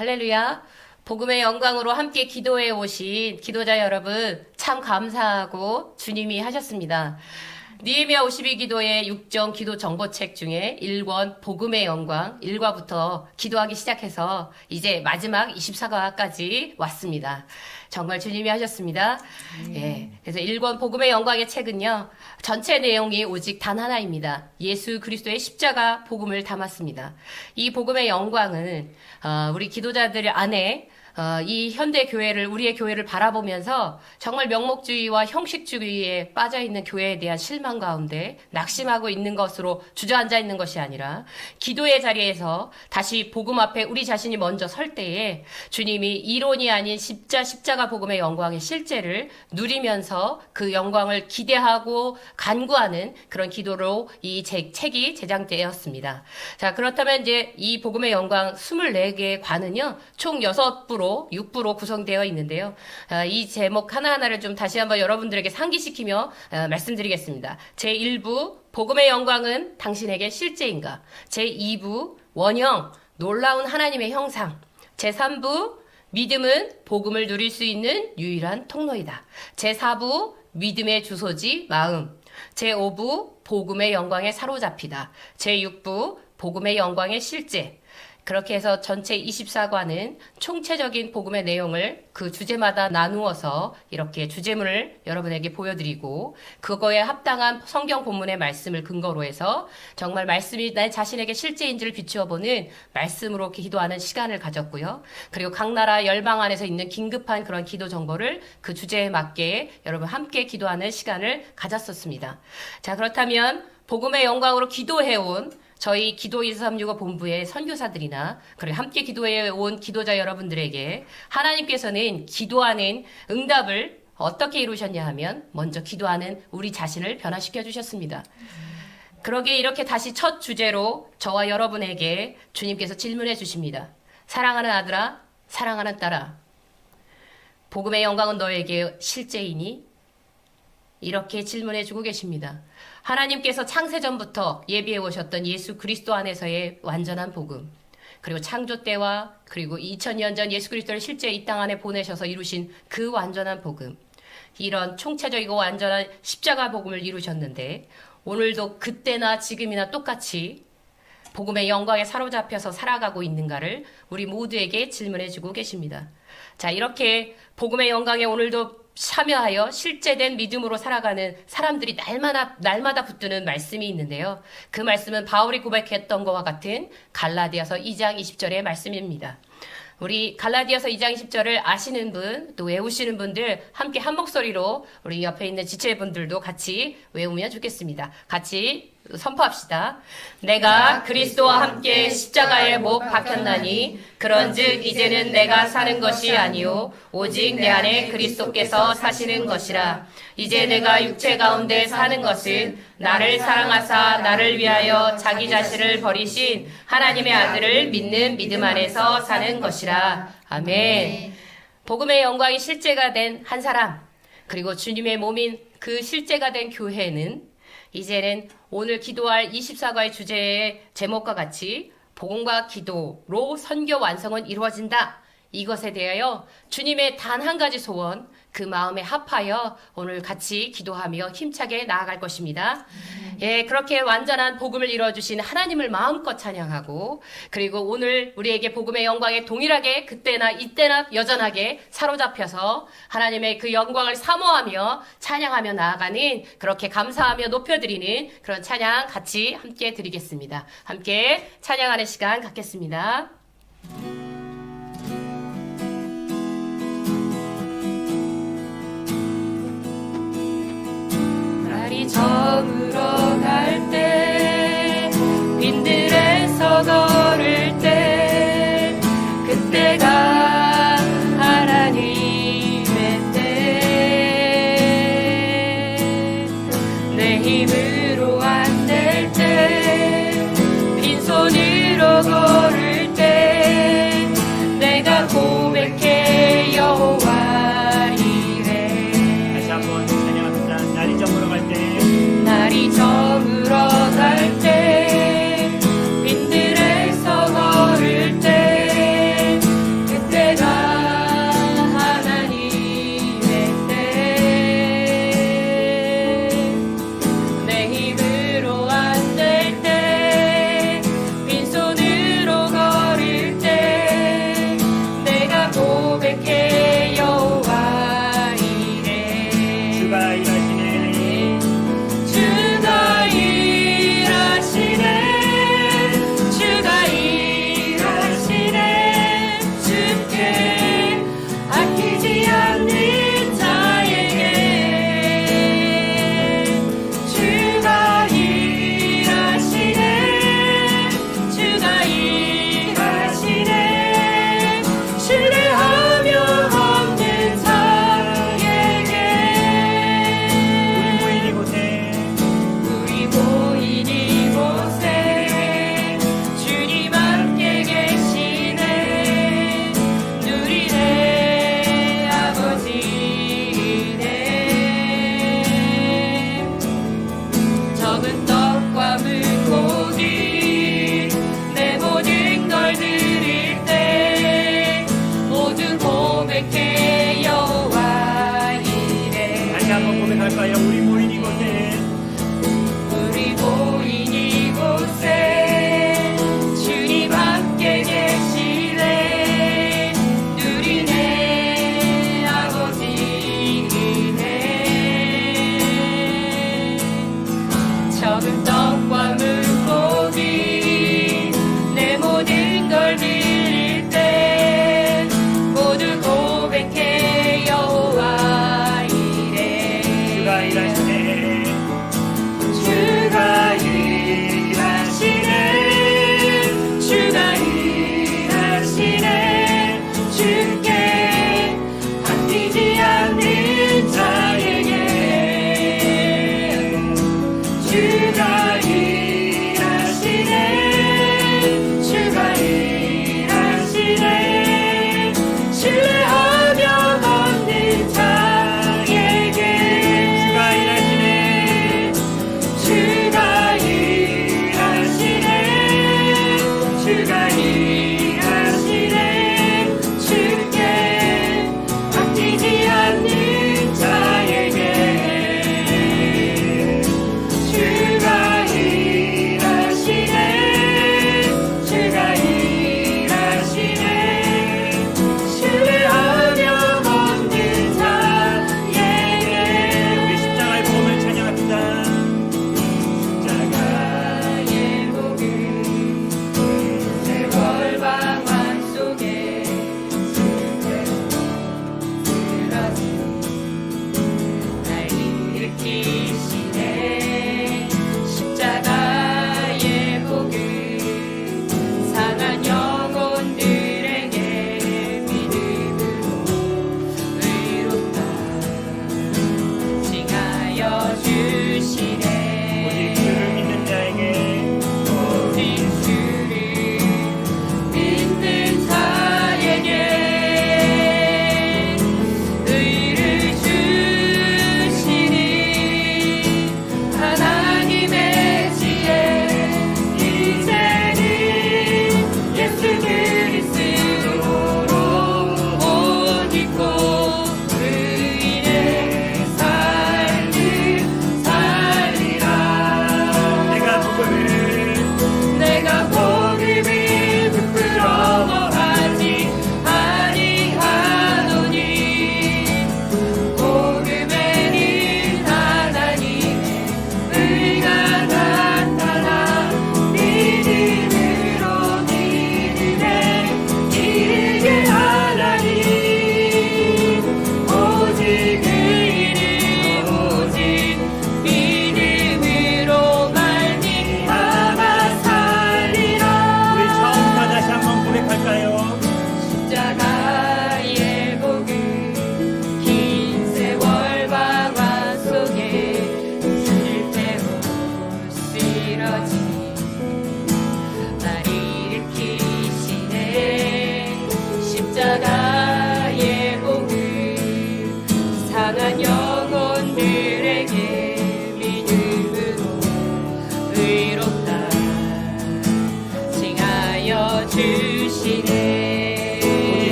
할렐루야. 복음의 영광으로 함께 기도해 오신 기도자 여러분 참 감사하고 주님이 하셨습니다. 느헤미야 52기도의 6정 기도 정보책 중에 1권 복음의 영광 1과부터 기도하기 시작해서 이제 마지막 24과까지 왔습니다. 정말 주님이 하셨습니다. 예, 그래서 1권 복음의 영광의 책은요, 전체 내용이 오직 단 하나입니다. 예수 그리스도의 십자가 복음을 담았습니다. 이 복음의 영광은 우리 기도자들 안에 이 현대 교회를, 우리의 교회를 바라보면서 정말 명목주의와 형식주의에 빠져있는 교회에 대한 실망 가운데 낙심하고 있는 것으로 주저앉아 있는 것이 아니라 기도의 자리에서 다시 복음 앞에 우리 자신이 먼저 설 때에 주님이 이론이 아닌 십자가 복음의 영광의 실제를 누리면서 그 영광을 기대하고 간구하는 그런 기도로 이 책이 제작되었습니다. 자, 그렇다면 이제 이 복음의 영광 24개의 관은요, 총 6부로 구성되어 있는데요. 이 제목 하나하나를 좀 다시 한번 여러분들에게 상기시키며 말씀드리겠습니다. 제1부 복음의 영광은 당신에게 실제인가? 제2부 원형 놀라운 하나님의 형상. 제3부 믿음은 복음을 누릴 수 있는 유일한 통로이다. 제4부 믿음의 주소지 마음. 제5부 복음의 영광에 사로잡히다. 제6부 복음의 영광의 실제. 그렇게 해서 전체 24과는 총체적인 복음의 내용을 그 주제마다 나누어서 이렇게 주제문을 여러분에게 보여드리고 그거에 합당한 성경 본문의 말씀을 근거로 해서 정말 말씀이 내 자신에게 실제인지를 비추어보는 말씀으로 기도하는 시간을 가졌고요. 그리고 각 나라 열방 안에서 있는 긴급한 그런 기도 정보를 그 주제에 맞게 여러분 함께 기도하는 시간을 가졌었습니다. 자, 그렇다면 복음의 영광으로 기도해온 저희 기도 2365 본부의 선교사들이나 그리고 함께 기도해 온 기도자 여러분들에게 하나님께서는 기도하는 응답을 어떻게 이루셨냐 하면 먼저 기도하는 우리 자신을 변화시켜 주셨습니다. 그러기에 이렇게 다시 첫 주제로 저와 여러분에게 주님께서 질문해 주십니다. 사랑하는 아들아, 사랑하는 딸아, 복음의 영광은 너에게 실제이니? 이렇게 질문해 주고 계십니다. 하나님께서 창세전부터 예비해 오셨던 예수 그리스도 안에서의 완전한 복음, 그리고 창조 때와 그리고 2000년 전 예수 그리스도를 실제 이 땅 안에 보내셔서 이루신 그 완전한 복음, 이런 총체적이고 완전한 십자가 복음을 이루셨는데 오늘도 그때나 지금이나 똑같이 복음의 영광에 사로잡혀서 살아가고 있는가를 우리 모두에게 질문해 주고 계십니다. 자, 이렇게 복음의 영광에 오늘도 참여하여 실제된 믿음으로 살아가는 사람들이 날마다 붙드는 말씀이 있는데요. 그 말씀은 바울이 고백했던 것과 같은 갈라디아서 2장 20절의 말씀입니다. 우리 갈라디아서 2장 20절을 아시는 분, 또 외우시는 분들 함께 한 목소리로 우리 옆에 있는 지체분들도 같이 외우면 좋겠습니다. 같이 선포합시다. 내가 그리스도와 함께 십자가에 못 박혔나니 그런즉 이제는 내가 사는 것이 아니요 오직 내 안에 그리스도께서 사시는 것이라. 이제 내가 육체 가운데 사는 것은 나를 사랑하사 나를 위하여 자기 자신을 버리신 하나님의 아들을 믿는 믿음 안에서 사는 것이라. 아멘. 복음의 영광이 실제가 된 한 사람, 그리고 주님의 몸인 그 실제가 된 교회는 이제는 오늘 기도할 24과의 주제의 제목과 같이 복음과 기도로 선교 완성은 이루어진다. 이것에 대하여 주님의 단 한 가지 소원, 그 마음에 합하여 오늘 같이 기도하며 힘차게 나아갈 것입니다. 예, 그렇게 완전한 복음을 이루어주신 하나님을 마음껏 찬양하고, 그리고 오늘 우리에게 복음의 영광에 동일하게 그때나 이때나 여전하게 사로잡혀서 하나님의 그 영광을 사모하며 찬양하며 나아가는, 그렇게 감사하며 높여드리는 그런 찬양 같이 함께 드리겠습니다. 함께 찬양하는 시간 갖겠습니다. 날이 저물어 갈 때, 빈들에서 걸을 때, 그때가 하나님의 때. 내 힘으로 안 될 때, 빈손으로 걸을 때, 내가 고백해 여호와 이래. 다시 한번 찬양합니다. 날이 저물어 갈 때, 날이 저물어 갈 때, 빈들에서 걸을 때,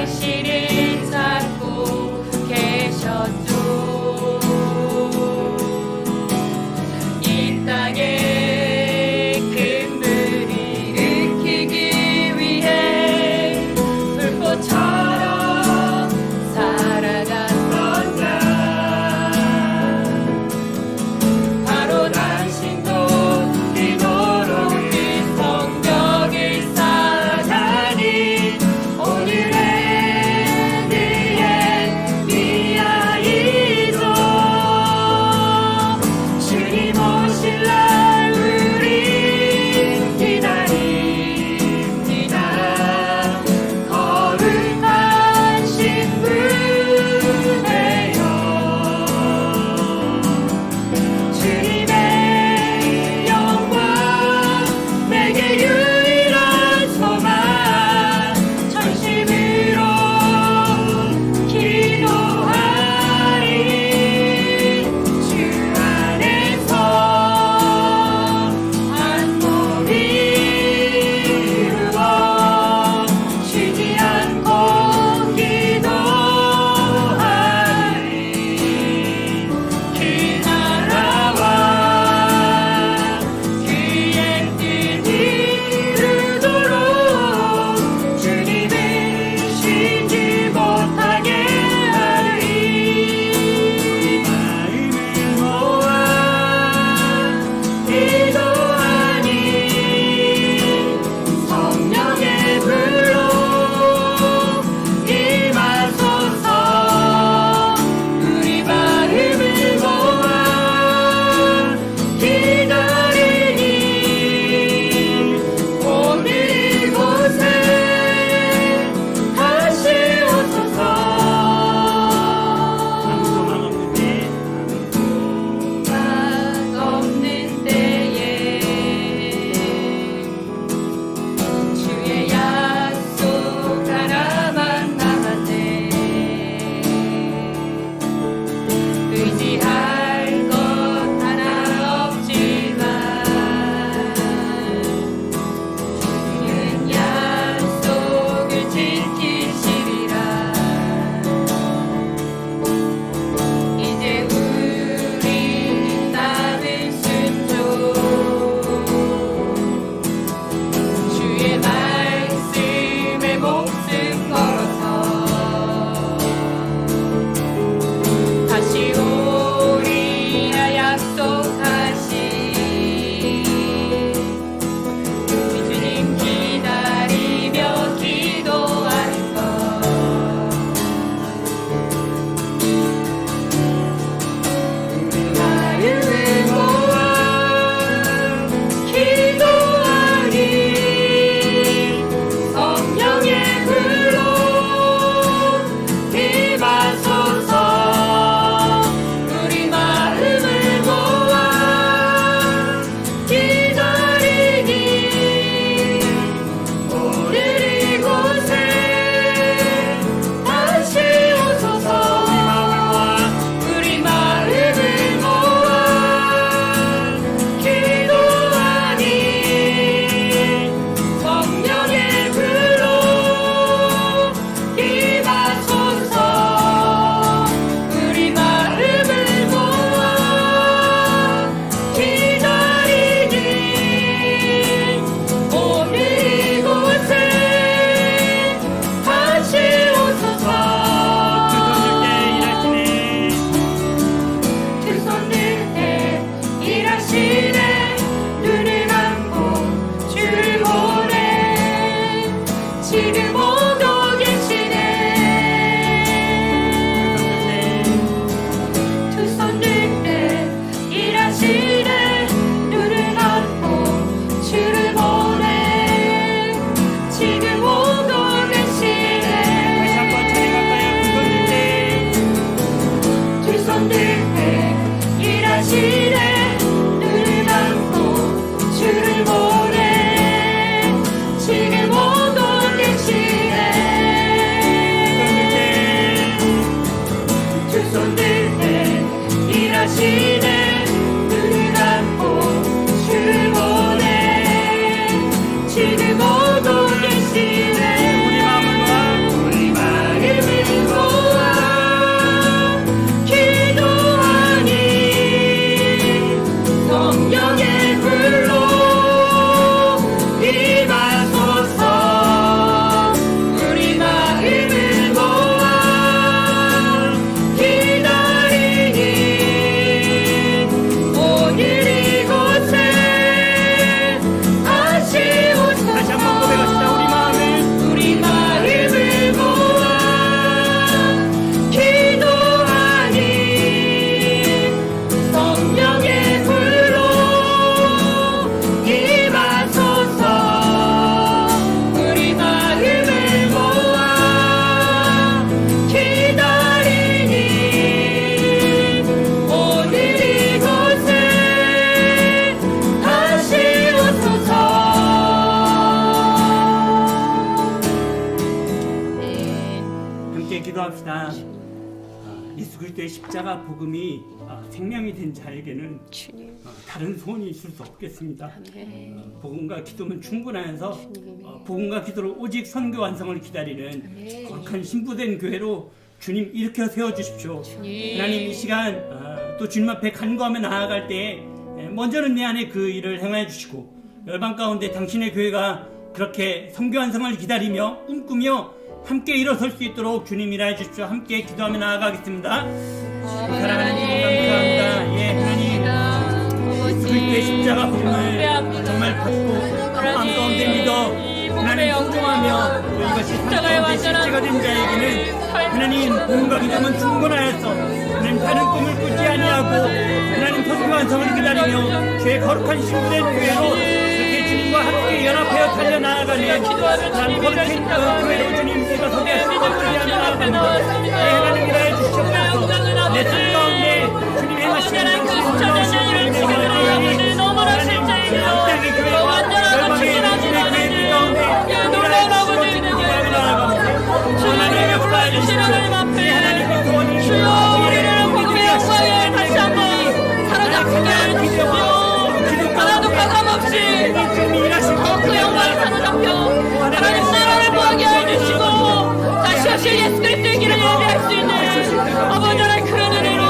결실을 찾고 계셨죠. 이 땅에 큰 불을 일으키기 위해 불꽃처럼 살아갔던 자, 바로 당신도 기도로 그 성벽을 쌓아가니 오늘의 함께 기도합시다. 예수 그리스도의 십자가 복음이 생명이 된 자에게는 주님. 다른 소원이 있을 수 없겠습니다. 아멘. 복음과 기도면 충분하여서 주님. 복음과 기도로 오직 선교 완성을 기다리는 아멘. 거룩한 신부된 교회로 주님 일으켜 세워주십시오. 주님. 하나님 이 시간 또 주님 앞에 간구하며 나아갈 때에 먼저는 내 안에 그 일을 행하여 주시고 열방 가운데 당신의 교회가 그렇게 선교 완성을 기다리며 꿈꾸며 함께 일어설 수 있도록 주님 일하여 주십시오. 함께 기도하며 나아가겠습니다. 사랑하는 주님 감사합니다. 예, 하나님 예수 그리스도의 십자가 복음을 정말 받고 마음 가운데 믿어 하나님 순종하며 또 이것이 삶 가운데 실제가 된 자에게는 하나님 복음과 기도는 충분하여서 하나님 다른 꿈을 꾸지 아니하고 하나님 선교 완성을 기다리며 주의 거룩한 신부된 교회로 그렇게 주님과 함께 연합하여 달려나아가는 하나님 거룩한 교회로 주님 제가 소개할 수 있도록 달려나아갑니다. 하나님 일하여 주시옵소서. 내 삶 가운데 주님 행하시는 그 놀라우신 일을 너무나 실제이며 땅의 교회와 열방의 주님의 교회 가운데 놀라운 아버지의 하나님의 역사해 주시는 하나님의 구원이 주여 우리를 복음의 영광에 다시 한번 사로잡히게 해주시오. 하나도 가감없이 그 영광에 사로잡혀 하나님 나라를 구하게 해주시고 다시 오실 예수 그리스도의 길을 예배할 수 있는 아버지 하나님 그런 은혜로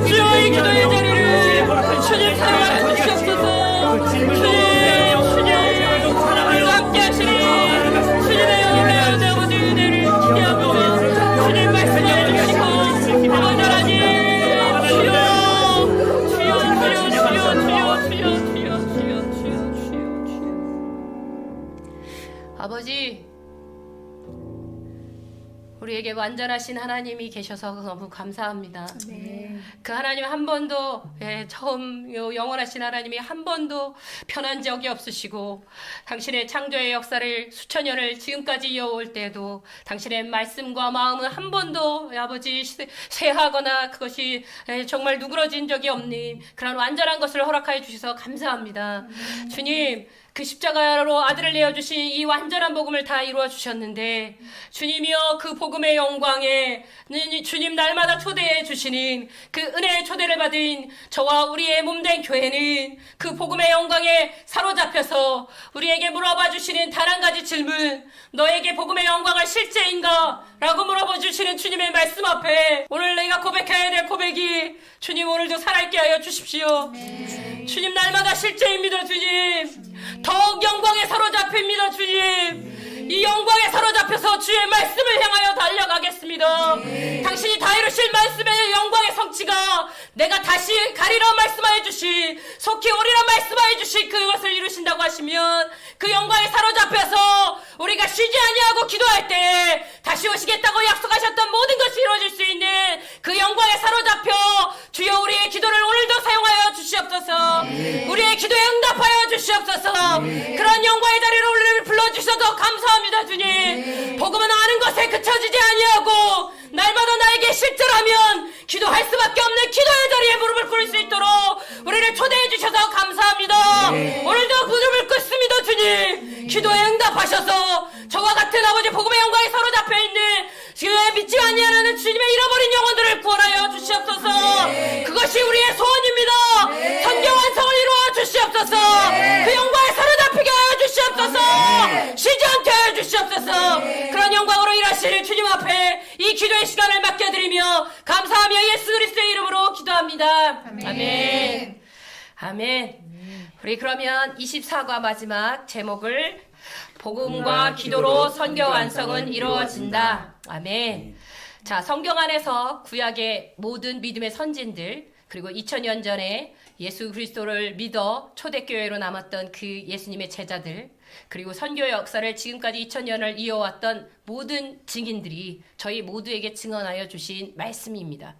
주여 이 기도의 자리를 주님 사랑하여 주시옵소서. 주님 우리와 함께 하시니 주님의 은혜와 아버지의 은혜를 기대하고 주님 말씀해 주시고 아버지 하나님 아버지, 우리에게 완전하신 하나님이 계셔서 너무 감사합니다. 그 하나님 한 번도 처음 영원하신 하나님이 한 번도 변한 적이 없으시고 당신의 창조의 역사를 수천 년을 지금까지 이어올 때에도 당신의 말씀과 마음은 한 번도 아버지 쇠하거나 그것이 정말 누그러진 적이 없는 그런 완전한 것을 허락하여 주셔서 감사합니다. 주님, 그 십자가로 아들을 내어주신 이 완전한 복음을 다 이루어 주셨는데 주님이여 그 복음의 영광에 주님 날마다 초대해 주시는 그 은혜의 초대를 받은 저와 우리의 몸된 교회는 그 복음의 영광에 사로잡혀서 우리에게 물어봐 주시는 단 한 가지 질문, 너에게 복음의 영광은 실제인가? 라고 물어봐 주시는 주님의 말씀 앞에 오늘 내가 고백해야 될 고백이 주님 오늘도 살아있게 하여 주십시오. 주님 날마다 실제입니다. 주님 더욱 영광에 사로잡힙니다. 주님 이 영광에 사로잡혀서 주의 말씀을 향하여 달려가겠습니다. 당신이 다 이루실 말씀의 영광의 성취가 내가 다시 가리라 말씀하여 주시 속히 오리라 말씀하여 주시 그것을 이루신다고 하시면 그 영광에 사로잡혀서 우리가 쉬지 아니하고 기도할 때 다시 오시겠다고 약속하셨던 모든 것이 이루어질 수 있는 그 영광에 사로잡혀 주여 우리의 기도를 오늘도 사용하여 주시옵소서. 우리의 기도에 응답하여 주시옵소서. 그런 영광의 자리로 우리를 불러주셔서 감사합니다. 주님 복음은 아는 것에 그쳐지지 아니하고 날마다 나에게 실제라면 기도할 수밖에 없는 기도의 자리에 무릎을 꿇을 수 있도록 우리를 초대해 주셔서 감사합니다. 오늘도 무릎을 꿇습니다. 주님 기도에 응답하셔서 저와 같은 아버지 복음의 영광에 사로잡혀 있는 주의 믿지 아니하는 주님의 잃어버린 영혼들을 구원하여 주시옵소서. 그것이 우리의 소원입니다. 선교 완성을 이루어 주시옵소서. 그 영광에 사로잡히게 하여 주시옵소서. 쉬지 않게 하여 주시옵소서. 그런 영광으로 일하시는 주님 앞에 이 기도의 시간을 맡겨드리며 감사하며 예수 그리스도의 이름으로 기도합니다. 아멘. 아멘. 우리 그러면 24과 마지막 제목을 복음과 기도로 선교 완성은 이루어진다. 아멘. 자, 성경 안에서 구약의 모든 믿음의 선진들 그리고 2000년 전에 예수 그리스도를 믿어 초대교회로 남았던 그 예수님의 제자들 그리고 선교 역사를 지금까지 2000년을 이어왔던 모든 증인들이 저희 모두에게 증언하여 주신 말씀입니다.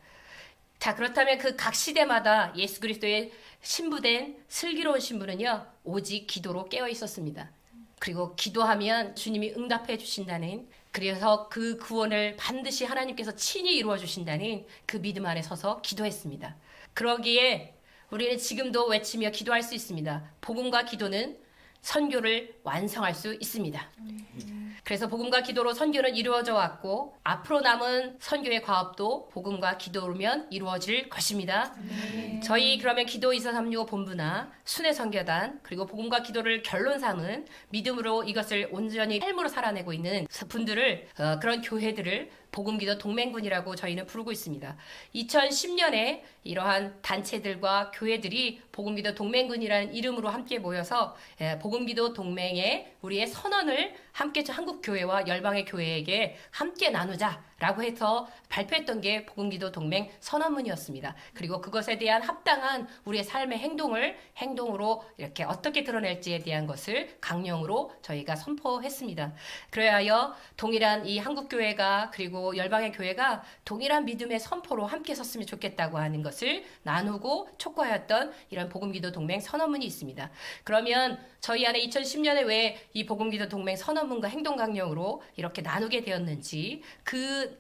자, 그렇다면 그 각 시대마다 예수 그리스도의 신부된 슬기로운 신부는요 오직 기도로 깨어 있었습니다. 그리고 기도하면 주님이 응답해 주신다는 그래서 그 구원을 반드시 하나님께서 친히 이루어 주신다는 그 믿음 안에 서서 기도했습니다. 그러기에 우리는 지금도 외치며 기도할 수 있습니다. 복음과 기도는 선교를 완성할 수 있습니다. 그래서 복음과 기도로 선교는 이루어져 왔고 앞으로 남은 선교의 과업도 복음과 기도로면 이루어질 것입니다. 저희 그러면 기도 2435 본부나 순회 선교단 그리고 복음과 기도를 결론 삼은 믿음으로 이것을 온전히 삶으로 살아내고 있는 분들을 그런 교회들을 복음기도 동맹군이라고 저희는 부르고 있습니다. 2010년에 이러한 단체들과 교회들이 복음기도 동맹군이라는 이름으로 함께 모여서 복음기도 동맹의 우리의 선언을 함께 한국 교회와 열방의 교회에게 함께 나누자라고 해서 발표했던 게 복음기도 동맹 선언문이었습니다. 그리고 그것에 대한 합당한 우리의 삶의 행동으로 이렇게 어떻게 드러낼지에 대한 것을 강령으로 저희가 선포했습니다. 그래야 동일한 이 한국 교회가 그리고 열방의 교회가 동일한 믿음의 선포로 함께 섰으면 좋겠다고 하는 것을 나누고 촉구하였던 이런 복음기도 동맹 선언문이 있습니다. 그러면 저희 안에 2010년에 왜 이 복음기도 동맹 선언문과 행동강령으로 이렇게 나누게 되었는지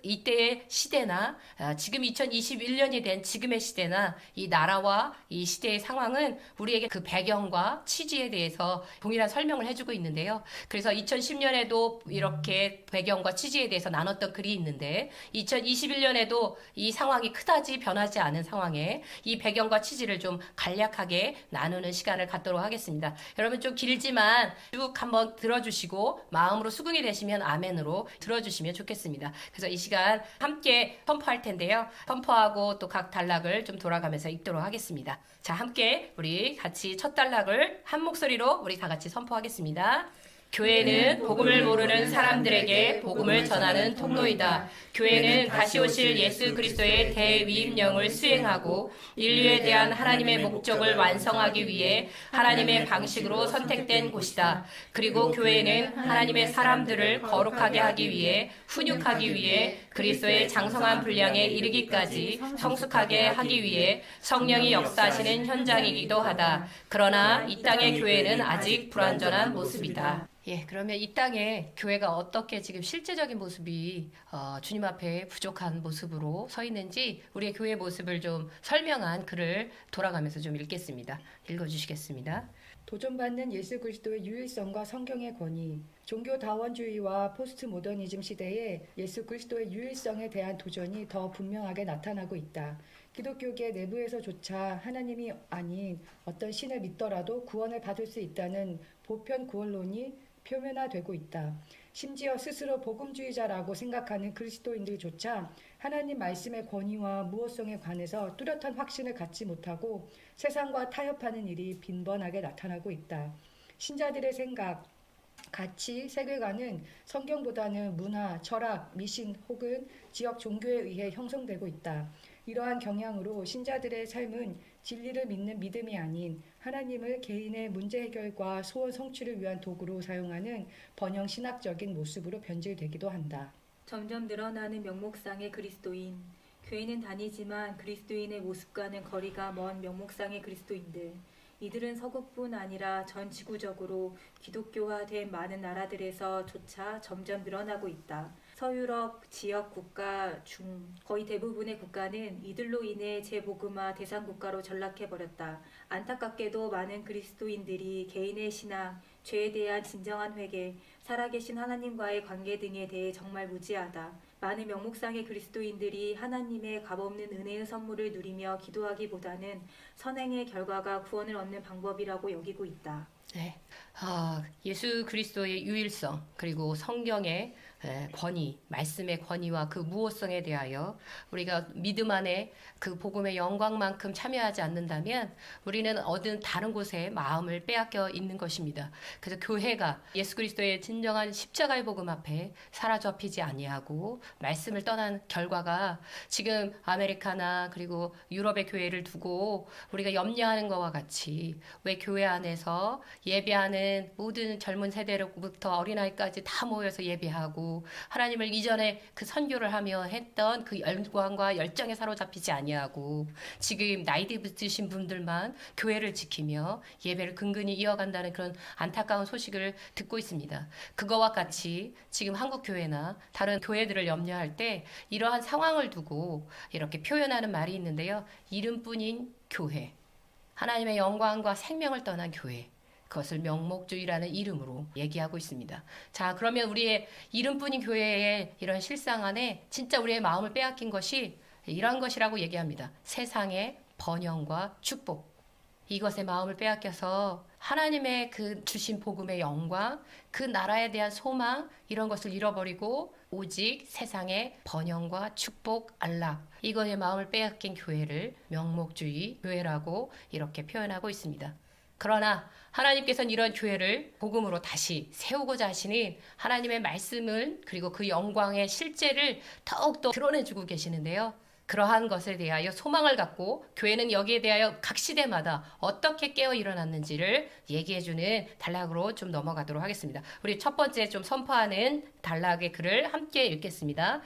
이때의 시대나 지금 2021년이 된 지금의 시대나 이 나라와 이 시대의 상황은 우리에게 그 배경과 취지에 대해서 동일한 설명을 해주고 있는데요. 그래서 2010년에도 이렇게 배경과 취지에 대해서 나눴던 글이 있는데 2021년에도 이 상황이 그다지 변하지 않은 상황에 이 배경과 취지를 좀 간략하게 나누는 시간을 갖도록 하겠습니다. 여러분 좀 길지만 쭉 한번 들어주시고 마음으로 수긍이 되시면 아멘으로 들어주시면 좋겠습니다. 그래서 이 시간 함께 선포할 텐데요. 선포하고 또 각 단락을 좀 돌아가면서 읽도록 하겠습니다. 자, 함께 우리 같이 첫 단락을 한 목소리로 우리 다 같이 선포하겠습니다. 교회는 복음을 모르는 사람들에게 복음을 전하는 통로이다. 교회는 다시 오실 예수 그리스도의 대위임령을 수행하고 인류에 대한 하나님의 목적을 완성하기 위해 하나님의 방식으로 선택된 곳이다. 그리고 교회는 하나님의 사람들을 거룩하게 하기 위해 훈육하기 위해 그리스도의 장성한 분량에 이르기까지 성숙하게 하기 위해 성령이 역사하시는 현장이기도 하다. 그러나 이 땅의 교회는 아직 불완전한 모습이다. 그러면 이 땅에 교회가 어떻게 지금 실제적인 모습이 주님 앞에 부족한 모습으로 서 있는지 우리의 교회의 모습을 좀 설명한 글을 돌아가면서 좀 읽겠습니다. 읽어주시겠습니다. 도전받는 예수 그리스도의 유일성과 성경의 권위, 종교다원주의와 포스트 모더니즘 시대에 예수 그리스도의 유일성에 대한 도전이 더 분명하게 나타나고 있다. 기독교계 내부에서조차 하나님이 아닌 어떤 신을 믿더라도 구원을 받을 수 있다는 보편 구원론이 표면화되고 있다. 심지어 스스로 복음주의자라고 생각하는 그리스도인들조차 하나님 말씀의 권위와 무엇성에 관해서 뚜렷한 확신을 갖지 못하고 세상과 타협하는 일이 빈번하게 나타나고 있다. 신자들의 생각, 가치, 세계관은 성경보다는 문화, 철학, 미신 혹은 지역 종교에 의해 형성되고 있다. 이러한 경향으로 신자들의 삶은 진리를 믿는 믿음이 아닌 하나님을 개인의 문제 해결과 소원 성취를 위한 도구로 사용하는 번영 신학적인 모습으로 변질되기도 한다. 점점 늘어나는 명목상의 그리스도인. 교회는 다니지만 그리스도인의 모습과는 거리가 먼 명목상의 그리스도인들. 이들은 서구뿐 아니라 전 지구적으로 기독교화된 많은 나라들에서조차 점점 늘어나고 있다. 서유럽 지역 국가 중 거의 대부분의 국가는 이들로 인해 재복음화 대상 국가로 전락해버렸다. 안타깝게도 많은 그리스도인들이 개인의 신앙, 죄에 대한 진정한 회개, 살아계신 하나님과의 관계 등에 대해 정말 무지하다. 많은 명목상의 그리스도인들이 하나님의 값없는 은혜의 선물을 누리며 기도하기보다는 선행의 결과가 구원을 얻는 방법이라고 여기고 있다. 예수 그리스도의 유일성 그리고 성경의 권위, 말씀의 권위와 그 무호성에 대하여 우리가 믿음 안에 그 복음의 영광만큼 참여하지 않는다면 우리는 어느 다른 곳에 마음을 빼앗겨 있는 것입니다. 그래서 교회가 예수 그리스도의 진정한 십자가의 복음 앞에 사로잡히지 아니하고 말씀을 떠난 결과가 지금 아메리카나 그리고 유럽의 교회를 두고 우리가 염려하는 것과 같이 왜 교회 안에서 예배하는 모든 젊은 세대로부터 어린아이까지 다 모여서 예배하고 하나님을 이전에 그 선교를 하며 했던 그 열광과 열정에 사로잡히지 아니하고 지금 나이 드신 분들만 교회를 지키며 예배를 근근히 이어간다는 그런 안타까운 소식을 듣고 있습니다. 그거와 같이 지금 한국 교회나 다른 교회들을 염려할 때 이러한 상황을 두고 이렇게 표현하는 말이 있는데요. 이름뿐인 교회, 하나님의 영광과 생명을 떠난 교회, 그것을 명목주의라는 이름으로 얘기하고 있습니다. 자, 그러면 우리의 이름뿐인 교회의 이런 실상 안에 진짜 우리의 마음을 빼앗긴 것이 이러한 것이라고 얘기합니다. 세상의 번영과 축복. 이것의 마음을 빼앗겨서 하나님의 그 주신 복음의 영광, 그 나라에 대한 소망 이런 것을 잃어버리고 오직 세상의 번영과 축복, 안락 이거의 마음을 빼앗긴 교회를 명목주의 교회라고 이렇게 표현하고 있습니다. 그러나 하나님께서는 이런 교회를 복음으로 다시 세우고자 하시니 하나님의 말씀을 그리고 그 영광의 실제를 더욱더 드러내주고 계시는데요. 그러한 것에 대하여 소망을 갖고 교회는 여기에 대하여 각 시대마다 어떻게 깨어 일어났는지를 얘기해주는 단락으로 좀 넘어가도록 하겠습니다. 우리 첫 번째 좀 선포하는 단락의 글을 함께 읽겠습니다.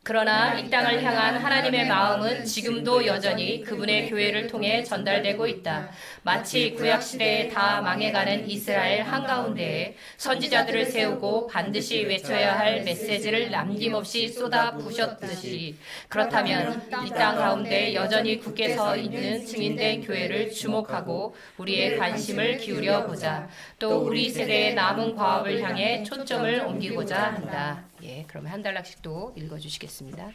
그러나 이 땅을 향한 하나님의 마음은 지금도 여전히 그분의 교회를 통해 전달되고 있다. 마치 구약시대에 다 망해가는 이스라엘 한가운데에 선지자들을 세우고 반드시 외쳐야 할 메시지를 남김없이 쏟아부으셨듯이 그렇다면 이 땅 가운데 여전히 굳게 서 있는 증인된 교회를 주목하고 우리의 관심을 기울여 보자. 또 우리 세대의 남은 과업을 향해 초점을 옮기고자 한다. 예, 그러면 한 단락씩 또 읽어주시겠습니다.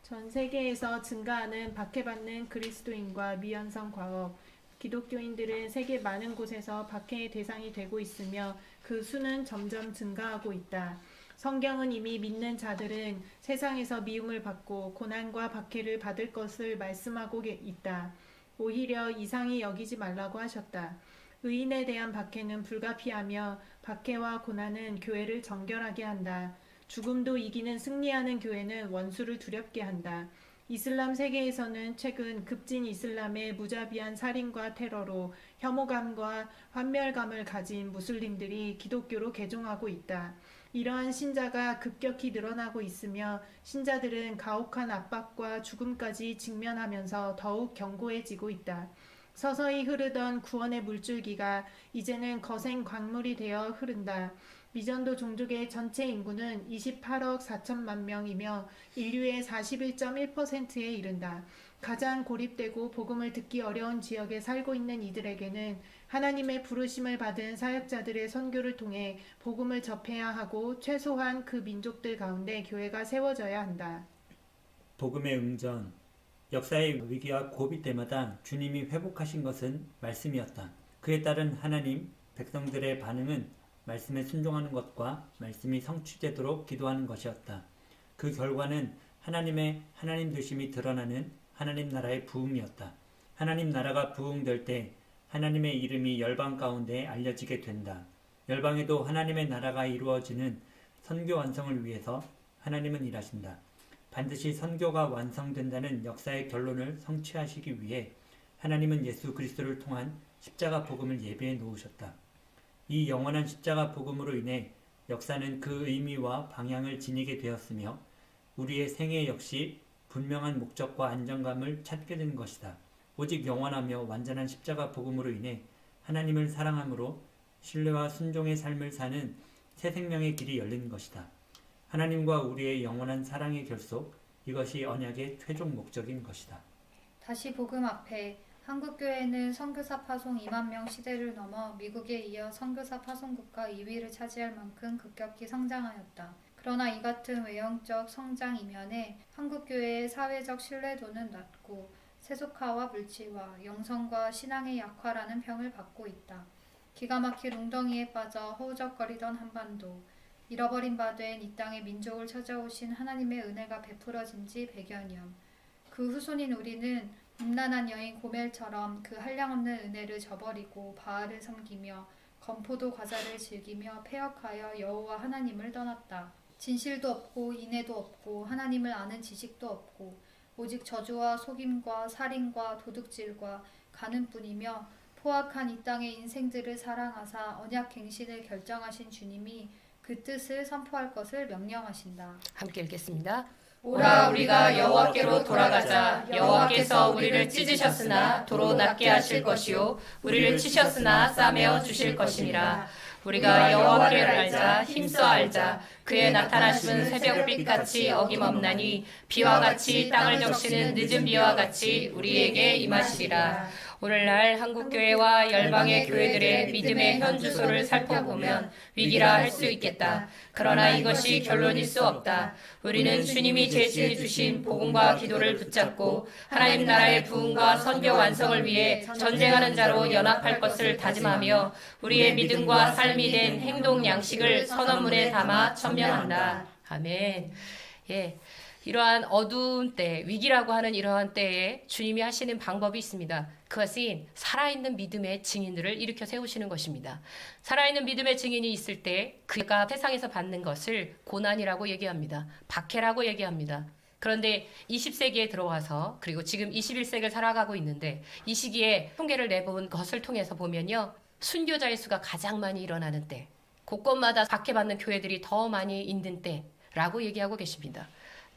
전 세계에서 증가하는 박해받는 그리스도인과 미연성 과업, 기독교인들은 세계 많은 곳에서 박해의 대상이 되고 있으며 그 수는 점점 증가하고 있다. 성경은 이미 믿는 자들은 세상에서 미움을 받고 고난과 박해를 받을 것을 말씀하고 있다. 오히려 이상히 여기지 말라고 하셨다. 의인에 대한 박해는 불가피하며 박해와 고난은 교회를 정결하게 한다. 죽음도 이기는 승리하는 교회는 원수를 두렵게 한다. 이슬람 세계에서는 최근 급진 이슬람의 무자비한 살인과 테러로 혐오감과 환멸감을 가진 무슬림들이 기독교로 개종하고 있다. 이러한 신자가 급격히 늘어나고 있으며 신자들은 가혹한 압박과 죽음까지 직면하면서 더욱 견고해지고 있다. 서서히 흐르던 구원의 물줄기가 이제는 거센 광물이 되어 흐른다. 미전도 종족의 전체 인구는 28억 4천만 명이며 인류의 41.1%에 이른다. 가장 고립되고 복음을 듣기 어려운 지역에 살고 있는 이들에게는 하나님의 부르심을 받은 사역자들의 선교를 통해 복음을 접해야 하고 최소한 그 민족들 가운데 교회가 세워져야 한다. 복음의 응전, 역사의 위기와 고비 때마다 주님이 회복하신 것은 말씀이었다. 그에 따른 하나님, 백성들의 반응은 말씀에 순종하는 것과 말씀이 성취되도록 기도하는 것이었다. 그 결과는 하나님의 하나님 되심이 드러나는 하나님 나라의 부흥이었다. 하나님 나라가 부흥될 때 하나님의 이름이 열방 가운데 알려지게 된다. 열방에도 하나님의 나라가 이루어지는 선교 완성을 위해서 하나님은 일하신다. 반드시 선교가 완성된다는 역사의 결론을 성취하시기 위해 하나님은 예수 그리스도를 통한 십자가 복음을 예비해 놓으셨다. 이 영원한 십자가 복음으로 인해 역사는 그 의미와 방향을 지니게 되었으며 우리의 생애 역시 분명한 목적과 안정감을 찾게 된 것이다. 오직 영원하며 완전한 십자가 복음으로 인해 하나님을 사랑함으로 신뢰와 순종의 삶을 사는 새 생명의 길이 열린 것이다. 하나님과 우리의 영원한 사랑의 결속, 이것이 언약의 최종 목적인 것이다. 다시 복음 앞에 한국교회는 선교사 파송 2만 명 시대를 넘어 미국에 이어 선교사 파송국가 2위를 차지할 만큼 급격히 성장하였다. 그러나 이 같은 외형적 성장 이면에 한국교회의 사회적 신뢰도는 낮고 세속화와 물질화, 영성과 신앙의 약화라는 평을 받고 있다. 기가 막힐 웅덩이에 빠져 허우적거리던 한반도, 잃어버린 바 된 이 땅의 민족을 찾아오신 하나님의 은혜가 베풀어진 지 100여 년. 그 후손인 우리는 음란한 여인 고멜처럼 그 한량없는 은혜를 저버리고 바알을 섬기며 건포도 과자를 즐기며 패역하여 여호와 하나님을 떠났다. 진실도 없고 인애도 없고 하나님을 아는 지식도 없고 오직 저주와 속임과 살인과 도둑질과 가는뿐이며 포악한 이 땅의 인생들을 사랑하사 언약갱신을 결정하신 주님이 그 뜻을 선포할 것을 명령하신다. 함께 읽겠습니다. 오라 우리가 여호와께로 돌아가자. 여호와께서 우리를 찢으셨으나 도로 낫게 하실 것이요 우리를 치셨으나 싸매어 주실 것이니라. 우리가 여호와를 알자 힘써 알자. 그의 나타나심은 새벽빛같이 어김없나니 비와 같이 땅을 적시는 늦은 비와 같이 우리에게 임하시리라. 오늘날 한국교회와 열방의 교회들의 믿음의 현주소를 살펴보면 위기라 할 수 있겠다. 그러나 이것이 결론일 수 없다. 우리는 주님이 제시해 주신 복음과 기도를 붙잡고 하나님 나라의 부흥과 선교 완성을 위해 전쟁하는 자로 연합할 것을 다짐하며 우리의 믿음과 삶이 된 행동 양식을 선언문에 담아 천명한다. 아멘. 예. 이러한 어두운 때, 위기라고 하는 이러한 때에 주님이 하시는 방법이 있습니다. 그것은 살아있는 믿음의 증인들을 일으켜 세우시는 것입니다. 살아있는 믿음의 증인이 있을 때 그가 세상에서 받는 것을 고난이라고 얘기합니다. 박해라고 얘기합니다. 그런데 20세기에 들어와서 그리고 지금 21세기를 살아가고 있는데 이 시기에 통계를 내본 것을 통해서 보면요. 순교자의 수가 가장 많이 일어나는 때, 곳곳마다 박해받는 교회들이 더 많이 있는 때라고 얘기하고 계십니다.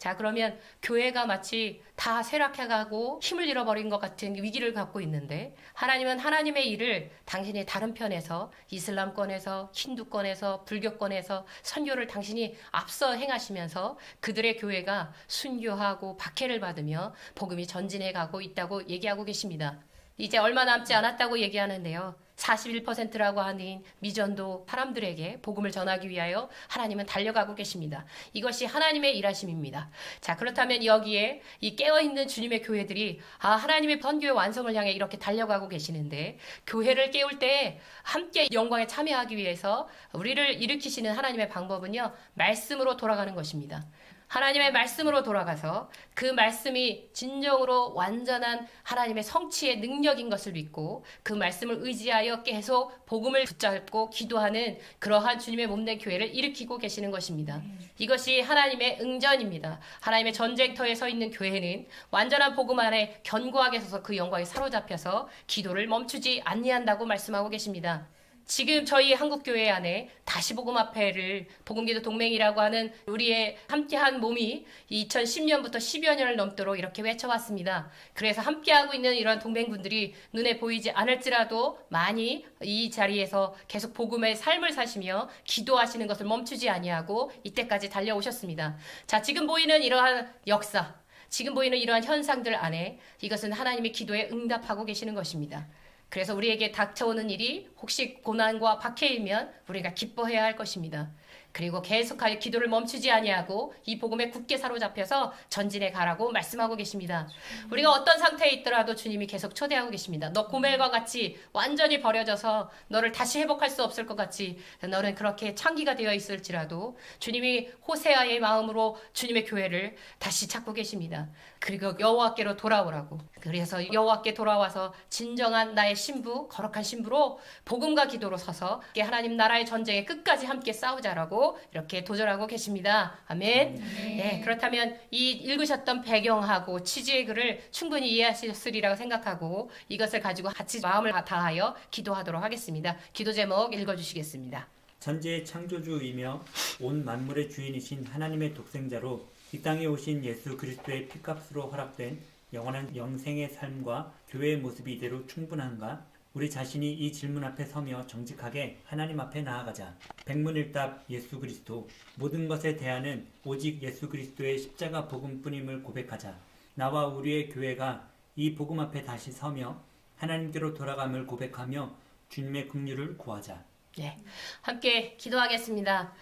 자, 그러면 교회가 마치 다 쇠락해가고 힘을 잃어버린 것 같은 위기를 갖고 있는데 하나님은 하나님의 일을 당신이 다른 편에서 이슬람권에서 힌두권에서 불교권에서 선교를 당신이 앞서 행하시면서 그들의 교회가 순교하고 박해를 받으며 복음이 전진해 가고 있다고 얘기하고 계십니다. 이제 얼마 남지 않았다고 얘기하는데요. 41%라고 하는 미전도 사람들에게 복음을 전하기 위하여 하나님은 달려가고 계십니다. 이것이 하나님의 일하심입니다. 자, 그렇다면 여기에 이 깨어있는 주님의 교회들이 하나님의 선교의 완성을 향해 이렇게 달려가고 계시는데 교회를 깨울 때 함께 영광에 참여하기 위해서 우리를 일으키시는 하나님의 방법은요. 말씀으로 돌아가는 것입니다. 하나님의 말씀으로 돌아가서 그 말씀이 진정으로 완전한 하나님의 성취의 능력인 것을 믿고 그 말씀을 의지하여 계속 복음을 붙잡고 기도하는 그러한 주님의 몸된 교회를 일으키고 계시는 것입니다. 이것이 하나님의 응전입니다. 하나님의 전쟁터에 서 있는 교회는 완전한 복음 안에 견고하게 서서 그 영광에 사로잡혀서 기도를 멈추지 아니한다고 말씀하고 계십니다. 지금 저희 한국교회 안에 다시 복음화폐를 복음기도 동맹이라고 하는 우리의 함께한 몸이 2010년부터 10여 년을 넘도록 이렇게 외쳐왔습니다. 그래서 함께하고 있는 이런 동맹분들이 눈에 보이지 않을지라도 많이 이 자리에서 계속 복음의 삶을 사시며 기도하시는 것을 멈추지 아니하고 이때까지 달려오셨습니다. 자, 지금 보이는 이러한 역사, 지금 보이는 이러한 현상들 안에 이것은 하나님의 기도에 응답하고 계시는 것입니다. 그래서 우리에게 닥쳐오는 일이 혹시 고난과 박해이면 우리가 기뻐해야 할 것입니다. 그리고 계속하여 기도를 멈추지 아니하고 이 복음에 굳게 사로잡혀서 전진해 가라고 말씀하고 계십니다. 우리가 어떤 상태에 있더라도 주님이 계속 초대하고 계십니다. 너 고멜과 같이 완전히 버려져서 너를 다시 회복할 수 없을 것 같이 너는 그렇게 창기가 되어 있을지라도 주님이 호세아의 마음으로 주님의 교회를 다시 찾고 계십니다. 그리고 여호와께로 돌아오라고. 그래서 여호와께 돌아와서 진정한 나의 신부, 거룩한 신부로 복음과 기도로 서서 하나님 나라의 전쟁에 끝까지 함께 싸우자라고 이렇게 도전하고 계십니다. 아멘. 네, 그렇다면 이 읽으셨던 배경하고 취지의 글을 충분히 이해하셨으리라고 생각하고 이것을 가지고 같이 마음을 다하여 기도하도록 하겠습니다. 기도 제목 읽어주시겠습니다. 천지의 창조주이며 온 만물의 주인이신 하나님의 독생자로 이 땅에 오신 예수 그리스도의 피값으로 허락된 영원한 영생의 삶과 교회의 모습이 이대로 충분한가? 우리 자신이 이 질문 앞에 서며 정직하게 하나님 앞에 나아가자. 백문일답 예수 그리스도, 모든 것에 대하는 오직 예수 그리스도의 십자가 복음뿐임을 고백하자. 나와 우리의 교회가 이 복음 앞에 다시 서며 하나님께로 돌아감을 고백하며 주님의 긍휼을 구하자. 네, 함께 기도하겠습니다.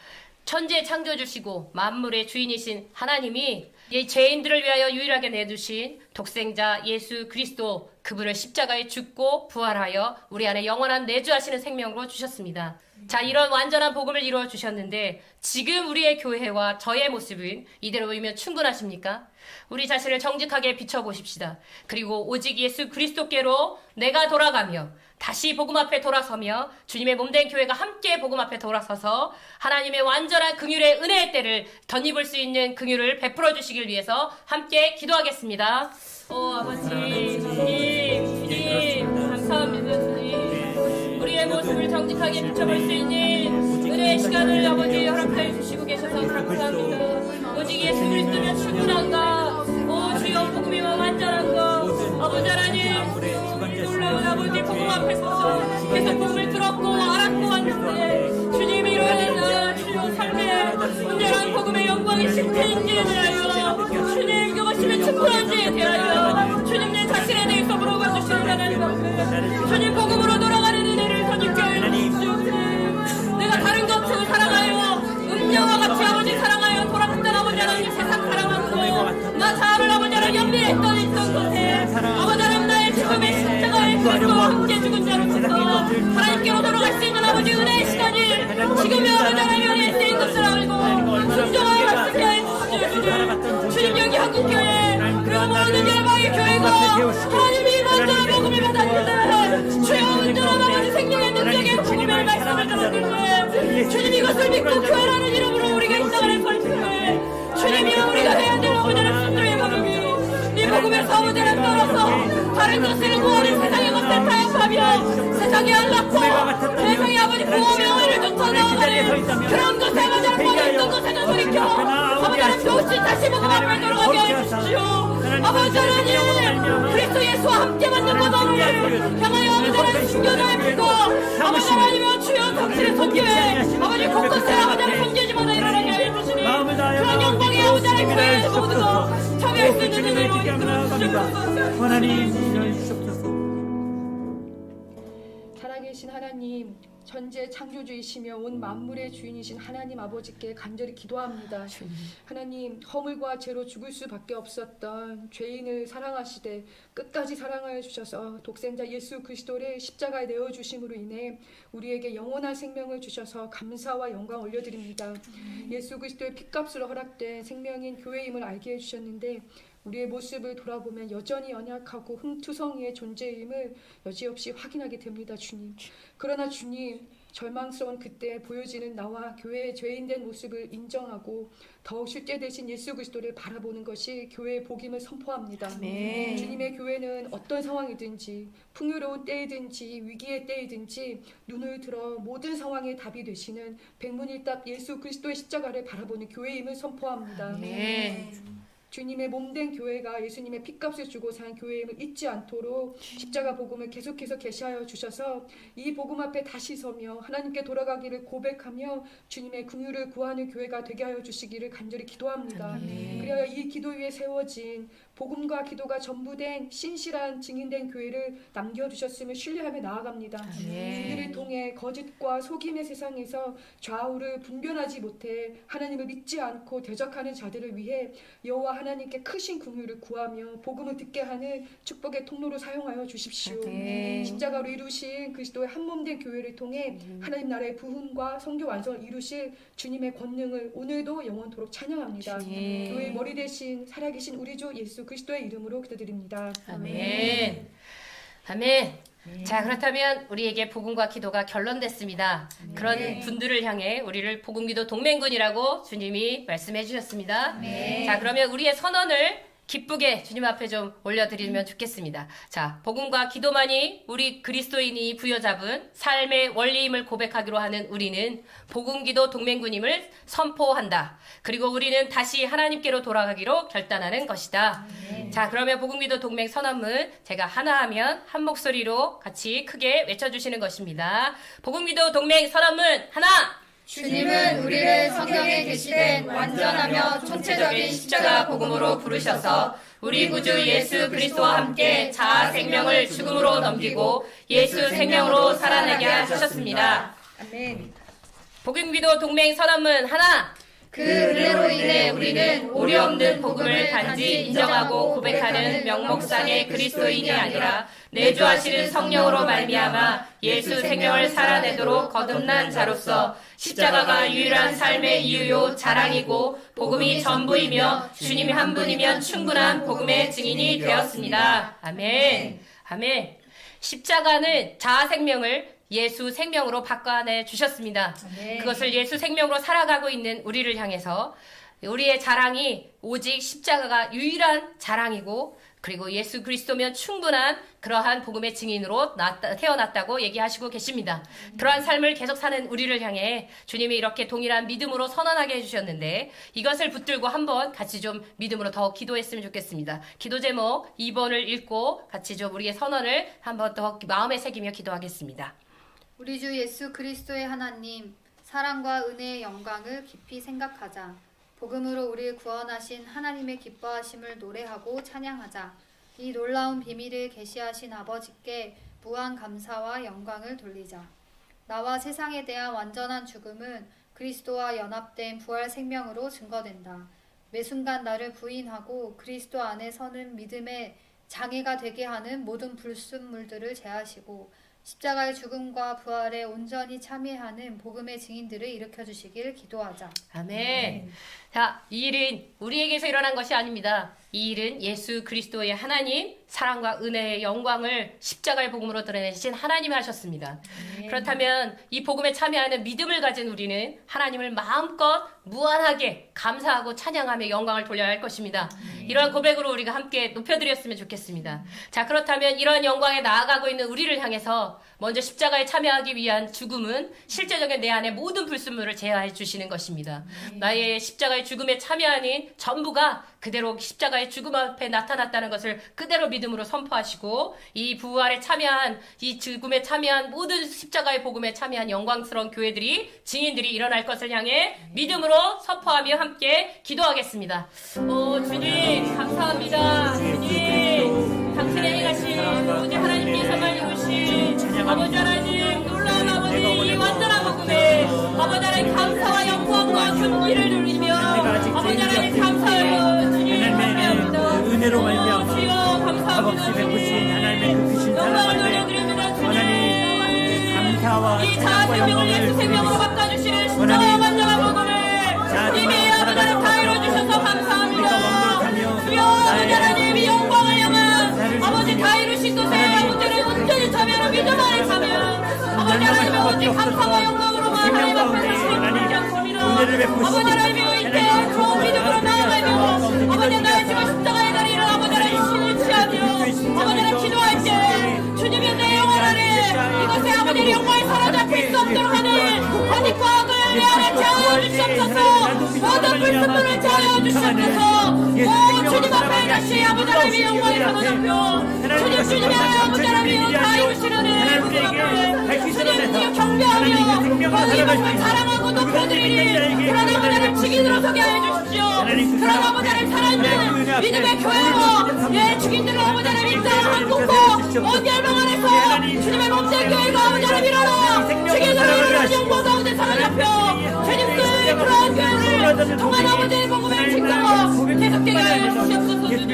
천지의 창조주시고 만물의 주인이신 하나님이 이 죄인들을 위하여 유일하게 내두신 독생자 예수 그리스도, 그분을 십자가에 죽고 부활하여 우리 안에 영원한 내주하시는 생명으로 주셨습니다. 자, 이런 완전한 복음을 이루어 주셨는데 지금 우리의 교회와 저의 모습은 이대로이면 충분하십니까? 우리 자신을 정직하게 비춰보십시다. 그리고 오직 예수 그리스도께로 내가 돌아가며 다시 복음 앞에 돌아서며 주님의 몸된 교회가 함께 복음 앞에 돌아서서 하나님의 완전한 긍휼의 은혜의 때를 덧입을 수 있는 긍휼을 베풀어 주시길 위해서 함께 기도하겠습니다. 아버지 주님 감사합니다. 주님 우리의 모습을 정직하게 비춰볼 수 있는 은혜의 시간을 아버지 허락하여 주시고 계셔서 감사합니다. 오직 예수 그리스도면 충분한가? 주여 복음이면 완전한가? 아버지 하나님 놀라운 아버지 복음 앞에 서서 계속 복음을 들었고 알았고 왔는데 주님이 이루어낸 주여 삶의 온전한 복음의 영광이 실패인지에 대하여 주님 이것이면 충분한지에 대하여 주님 내 자신에 대해서 물어봐 주시는 하나님 앞에 주님 여기 한국교회 그리고 모든 열방의 교회가 하나님이 먼저 복음을 받았는데 주여 온전한 아버지 생명의 능력의 복음의 말씀을 들었는데 주님 이것을 믿고 교회라는 이름으로 우리가 이 땅을 설치해 주님이여 우리가 해야 될 오늘의 순도의 복음이 이 복음의 사무대를 따라서 다른 것을 구하는 세상의 것을 타협하며 세상에 안락고 세상에 아버지 구호 명예를 쫓아 나아가는 그런 것에 맞아 뻔했던 것에도 돌이켜 아버지 하나님 도우시 다시 복음 앞에 돌아가게 해주시오. 아버지 하나님 그리스도 예수와 함께 만든 고난을 향하여 아버지 하나님 순교자의 믿고 아버지 하나님이여 주여 당신의 손교회 아버지 곳곳에 아버지 하나님 손교지마다 일어나게 해주시니 그런 영광의 아버지 하나님 교회에 모두가 참여할 수 있는 은혜로 이끌어 주시옵소서. 하나님 인도해 주시옵소서. 살아계신 하나님, 전제 창조주이시며 온 만물의 주인이신 하나님 아버지께 간절히 기도합니다. 하나님, 허물과 죄로 죽을 수밖에 없었던 죄인을 사랑하시되 끝까지 사랑하여 주셔서 독생자 예수 그리스도를 십자가에 내어주심으로 인해 우리에게 영원한 생명을 주셔서 감사와 영광 올려드립니다. 예수 그리스도의 핏값으로 허락된 생명인 교회임을 알게 해주셨는데 우리의 모습을 돌아보면 여전히 연약하고 흠투성이의 존재임을 여지없이 확인하게 됩니다. 주님. 그러나 주님, 절망스러운 그때 보여지는 나와 교회의 죄인된 모습을 인정하고 더욱 실제 되신 예수 그리스도를 바라보는 것이 교회의 복임을 선포합니다. 주님의 교회는 어떤 상황이든지 풍요로운 때이든지 위기의 때이든지 눈을 들어 모든 상황의 답이 되시는 백문일답 예수 그리스도의 십자가를 바라보는 교회임을 선포합니다. 주님의 몸된 교회가 예수님의 핏값을 주고 산 교회임을 잊지 않도록 십자가 복음을 계속해서 계시하여 주셔서 이 복음 앞에 다시 서며 하나님께 돌아가기를 고백하며 주님의 긍휼을 구하는 교회가 되게 하여 주시기를 간절히 기도합니다. 그래야 이 기도 위에 세워진 복음과 기도가 전부된 신실한 증인된 교회를 남겨주셨음을 신뢰하며 나아갑니다. 이들을 통해 거짓과 속임의 세상에서 좌우를 분별하지 못해 하나님을 믿지 않고 대적하는 자들을 위해 여호와 하나님께 크신 긍휼을 구하며 복음을 듣게 하는 축복의 통로로 사용하여 주십시오. 십자가로 이루신 그리스도의 한몸된 교회를 통해 하나님 나라의 부흥과 성교 완성을 이루실 주님의 권능을 오늘도 영원토록 찬양합니다. 교회의 머리 대신 살아계신 우리 주 예수 그리스도의 이름으로 기도드립니다. 아멘. 아멘. 자, 그렇다면 우리에게 복음과 기도가 결론됐습니다. 그런 분들을 향해 우리를 복음기도 동맹군이라고 주님이 말씀해 주셨습니다. 자, 그러면 우리의 선언을 기쁘게 주님 앞에 좀 올려드리면 좋겠습니다. 자, 복음과 기도만이 우리 그리스도인이 부여잡은 삶의 원리임을 고백하기로 하는 우리는 복음기도 동맹군임을 선포한다. 그리고 우리는 다시 하나님께로 돌아가기로 결단하는 것이다. 자, 그러면 복음기도 동맹 선언문 제가 하나 하면 한 목소리로 같이 크게 외쳐주시는 것입니다. 복음기도 동맹 선언문 하나! 주님은 우리를 성경에 계시된 완전하며 총체적인 십자가 복음으로 부르셔서 우리 구주 예수 그리스도와 함께 자아 생명을 죽음으로 넘기고 예수 생명으로 살아나게 하셨습니다. 아멘. 복음기도 동맹 선언문 하나! 그 은혜로 인해 우리는 오류 없는 복음을 단지 인정하고 고백하는 명목상의 그리스도인이 아니라 내주하시는 성령으로 말미암아 예수 생명을 살아내도록 거듭난 자로서 십자가가 유일한 삶의 이유요 자랑이고 복음이 전부이며 주님이 한 분이면 충분한 복음의 증인이 되었습니다. 아멘. 아멘. 십자가는 자아 생명을 예수 생명으로 바꿔내 주셨습니다. 그것을 예수 생명으로 살아가고 있는 우리를 향해서 우리의 자랑이 오직 십자가가 유일한 자랑이고 그리고 예수 그리스도면 충분한 그러한 복음의 증인으로 태어났다고 얘기하시고 계십니다. 그러한 삶을 계속 사는 우리를 향해 주님이 이렇게 동일한 믿음으로 선언하게 해주셨는데 이것을 붙들고 한번 같이 좀 믿음으로 더 기도했으면 좋겠습니다. 기도 제목 2번을 읽고 같이 좀 우리의 선언을 한번 더 마음에 새기며 기도하겠습니다. 우리 주 예수 그리스도의 하나님, 사랑과 은혜의 영광을 깊이 생각하자. 복음으로 우리를 구원하신 하나님의 기뻐하심을 노래하고 찬양하자. 이 놀라운 비밀을 계시하신 아버지께 무한 감사와 영광을 돌리자. 나와 세상에 대한 완전한 죽음은 그리스도와 연합된 부활 생명으로 증거된다. 매 순간 나를 부인하고 그리스도 안에 서는 믿음의 장애가 되게 하는 모든 불순물들을 제하시고 십자가의 죽음과 부활에 온전히 참여하는 복음의 증인들을 일으켜 주시길 기도하자. 아멘. 자, 이 일은 우리에게서 일어난 것이 아닙니다. 이 일은 예수 그리스도의 하나님 사랑과 은혜의 영광을 십자가의 복음으로 드러내신 하나님이 하셨습니다. 그렇다면 이 복음에 참여하는 믿음을 가진 우리는 하나님을 마음껏 무한하게 감사하고 찬양하며 영광을 돌려야 할 것입니다. 이러한 고백으로 우리가 함께 높여드렸으면 좋겠습니다. 자, 그렇다면 이러한 영광에 나아가고 있는 우리를 향해서 먼저 십자가에 참여하기 위한 죽음은 실제적인 내 안의 모든 불순물을 제하해 주시는 것입니다. 나의 십자가의 죽음에 참여하는 전부가 그대로 십자가의 죽음 앞에 나타났다는 것을 그대로 믿음으로 선포하시고, 이 부활에 참여한, 이 죽음에 참여한 모든 십자가의 복음에 참여한 영광스러운 교회들이, 증인들이 일어날 것을 향해 믿음으로 선포하며 함께 기도하겠습니다. 주님 감사합니다. 주님 당신의 행하신 오직 하나님께서만 이루신 아버지 하나님 놀라운 아버지 이 완전한 복음에 아버지 하나님 감사와 영광과 존귀를 돌리며 아버지 하나님 감사하여 주님 감사합니다. 은혜로 말미암아 주여 감사합니다. 값없이 베푸신 하나님의 그 크신 사랑 앞에 하나님 감사와 이 찬양과 자생명을 예수 생명으로 영광을 바꿔주시는 십자가와 완전한 복음을 이미 아버지 하나님 다 이루어주셔서 감사합니다. 주여 아버지 하나님 이 영광을 향한 아버지 다 이루신 것에 아버지 하나님 온전히 참여하는 믿음 안에 참여 아버지 하나님 오직 감사와 영광으로만 하나님 앞에서 쉬지 않습니다. 아버지 하나님의 이때 좋은 믿음으로 나아가며 아버지 나의 지금 십자가의 다리를 아버지 하나님 신을 취하며 아버지 하나님 기도할 때 주님의 내 영혼 안에 이것에 아버지의 영광이 사로잡힐 수 없도록 하는 거짓과 악을 내 안에 제하여 주시옵소서. 모든 불순물을 제하여 주시옵소서. 오 주님 앞에 다시 아버지 하나님의 영광이 사로잡혀 주님의 아버지 하나님의 다 이루시려는 그 앞에 주님 경배하며 모든 것을 사랑하고 높여드리니 그런 아버지를 증인으로 서게 하여 주십시오. 그런 아버지를 살아있는 믿음의 교회로 예 증인들을 아버지 하나님 이 땅 한국과 온 열방 안에서 주님의 몸된 교회가 아버지 하나님 일어나 증인으로 일어나는 영광 가운데 사로잡혀 주님의 그러한 교회를 통한 아버지의 복음의 증거가 계속되게 하여 주시옵소서. 주님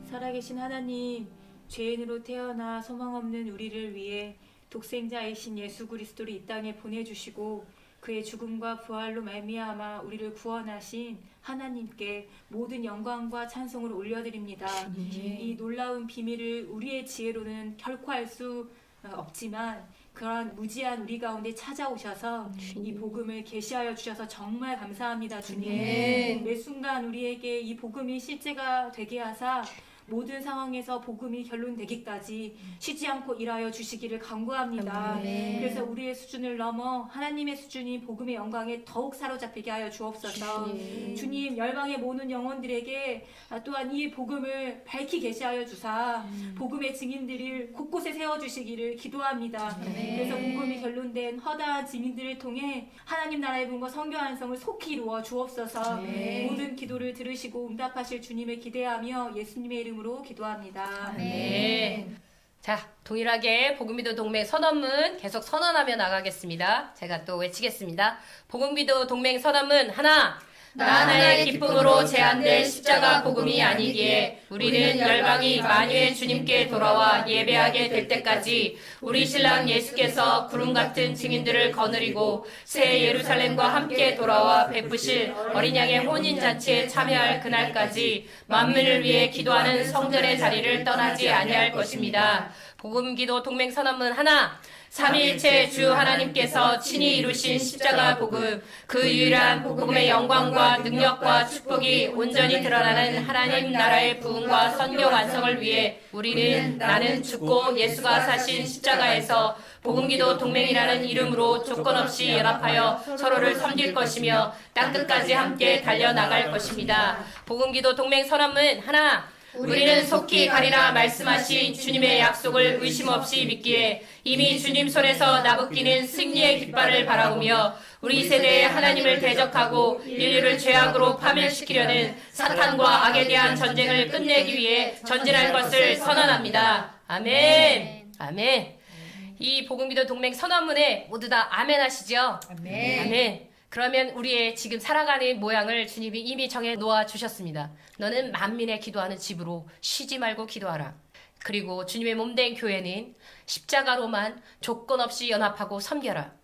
살아계신 하나님, 죄인으로 태어나 소망 없는 우리를 위해 독생자이신 예수 그리스도를 이 땅에 보내주시고 그의 죽음과 부활로 말미암아 우리를 구원하신 하나님께 모든 영광과 찬송을 올려드립니다. 이 놀라운 비밀을 우리의 지혜로는 결코 알 수 없지만 그런 무지한 우리 가운데 찾아오셔서 이 복음을 계시하여 주셔서 정말 감사합니다. 주님. 매 순간 우리에게 이 복음이 실제가 되게 하사 모든 상황에서 복음이 결론되기까지 쉬지 않고 일하여 주시기를 간구합니다. 그래서 우리의 수준을 넘어 하나님의 수준인 복음의 영광에 더욱 사로잡히게 하여 주옵소서. 주님 열방의 모든 영혼들에게 또한 이 복음을 밝히 계시하여 주사 복음의 증인들을 곳곳에 세워주시기를 기도합니다. 그래서 복음이 결론된 허다한 증인들을 통해 하나님 나라의 분과 성교 완성을 속히 이루어 주옵소서. 모든 기도를 들으시고 응답하실 주님을 기대하며 예수님의 이름으로 기도합니다. 아멘. 자, 동일하게 복음기도 동맹 선언문 계속 선언하며 나가겠습니다. 제가 또 외치겠습니다. 복음기도 동맹 선언문 하나. 나 하나의 기쁨으로 제한될 십자가 복음이 아니기에 우리는 열방이 만유의 주님께 돌아와 예배하게 될 때까지 우리 신랑 예수께서 구름 같은 증인들을 거느리고 새 예루살렘과 함께 돌아와 베푸실 어린 양의 혼인잔치에 참여할 그날까지 만민을 위해 기도하는 성전의 자리를 떠나지 아니할 것입니다. 복음기도 동맹 선언문 하나. 삼위일체 주 하나님께서 친히 이루신 십자가 복음, 그 유일한 복음의 영광과 능력과 축복이 온전히 드러나는 하나님 나라의 부흥과 선교 완성을 위해 우리는 나는 죽고 예수가 사신 십자가에서 복음기도 동맹이라는 이름으로 조건 없이 연합하여 서로를 섬길 것이며 땅끝까지 함께 달려나갈 것입니다. 복음기도 동맹 선언문 하나. 우리는 속히 가리라 말씀하신 주님의 약속을 의심 없이 믿기에 이미 주님 손에서 나부끼는 승리의 깃발을 바라보며 우리 세대에 하나님을 대적하고 인류를 죄악으로 파멸시키려는 사탄과 악에 대한 전쟁을 끝내기 위해 전진할 것을 선언합니다. 아멘. 아멘. 이 복음기도 동맹 선언문에 모두 다 아멘 하시죠? 아멘. 아멘. 그러면 우리의 지금 살아가는 모양을 주님이 이미 정해 놓아 주셨습니다. 너는 만민의 기도하는 집으로 쉬지 말고 기도하라. 그리고 주님의 몸된 교회는 십자가로만 조건 없이 연합하고 섬겨라.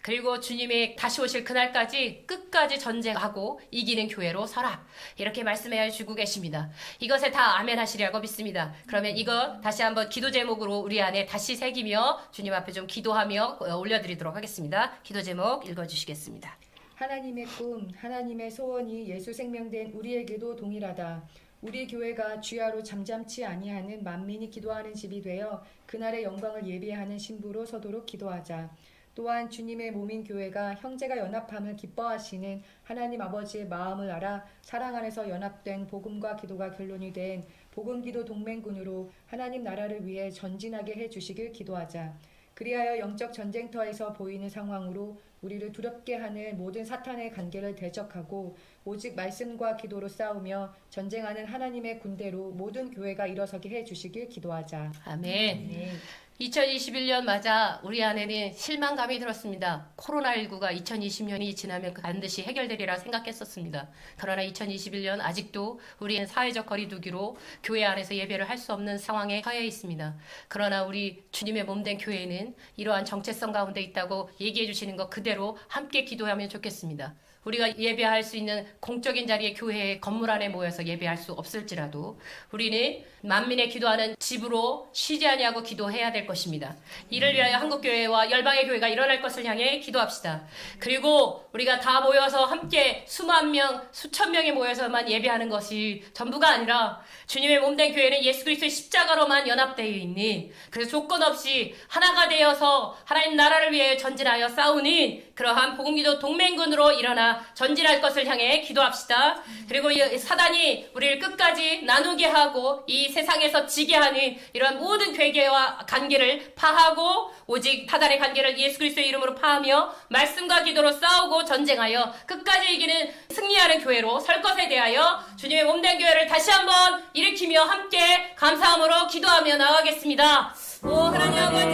그리고 주님의 다시 오실 그날까지 끝까지 전쟁하고 이기는 교회로 서라. 이렇게 말씀해 주고 계십니다. 이것에 다 아멘 하시리라고 믿습니다. 그러면 이거 다시 한번 기도 제목으로 우리 안에 다시 새기며 주님 앞에 좀 기도하며 올려드리도록 하겠습니다. 기도 제목 읽어주시겠습니다. 하나님의 꿈, 하나님의 소원이 예수 생명된 우리에게도 동일하다. 우리 교회가 주야로 잠잠치 아니하는 만민이 기도하는 집이 되어 그날의 영광을 예비하는 신부로 서도록 기도하자. 또한 주님의 몸인 교회가 형제가 연합함을 기뻐하시는 하나님 아버지의 마음을 알아 사랑 안에서 연합된 복음과 기도가 결론이 된 복음기도 동맹군으로 하나님 나라를 위해 전진하게 해주시길 기도하자. 그리하여 영적 전쟁터에서 보이는 상황으로 우리를 두렵게 하는 모든 사탄의 관계를 대적하고 오직 말씀과 기도로 싸우며 전쟁하는 하나님의 군대로 모든 교회가 일어서게 해주시길 기도하자. 아멘. 네. 2021년 맞아 우리 안에는 실망감이 들었습니다. 코로나19가 2020년이 지나면 반드시 해결되리라 생각했었습니다. 그러나 2021년 아직도 우리는 사회적 거리두기로 교회 안에서 예배를 할 수 없는 상황에 처해 있습니다. 그러나 우리 주님의 몸된 교회는 이러한 정체성 가운데 있다고 얘기해 주시는 것 그대로 함께 기도하면 좋겠습니다. 우리가 예배할 수 있는 공적인 자리에 교회의 건물 안에 모여서 예배할 수 없을지라도 우리는 만민의 기도하는 집으로 쉬지 아니하고 기도해야 될 것입니다. 이를 위하여 한국교회와 열방의 교회가 일어날 것을 향해 기도합시다. 그리고 우리가 다 모여서 함께 수만 명, 수천 명이 모여서만 예배하는 것이 전부가 아니라 주님의 몸된 교회는 예수 그리스도의 십자가로만 연합되어 있는, 그래서 조건 없이 하나가 되어서 하나님 나라를 위해 전진하여 싸우는 그러한 복음기도 동맹군으로 일어나 전진할 것을 향해 기도합시다. 그리고 이 사단이 우리를 끝까지 나누게 하고 이 세상에서 지게 하는 이러한 모든 괴계와 관계를 파하고 오직 사단의 관계를 예수 그리스도의 이름으로 파하며 말씀과 기도로 싸우고 전쟁하여 끝까지 이기는 승리하는 교회로 설 것에 대하여 주님의 몸된 교회를 다시 한번 일으키며 함께 감사함으로 기도하며 나가겠습니다. 오 하나님 아버지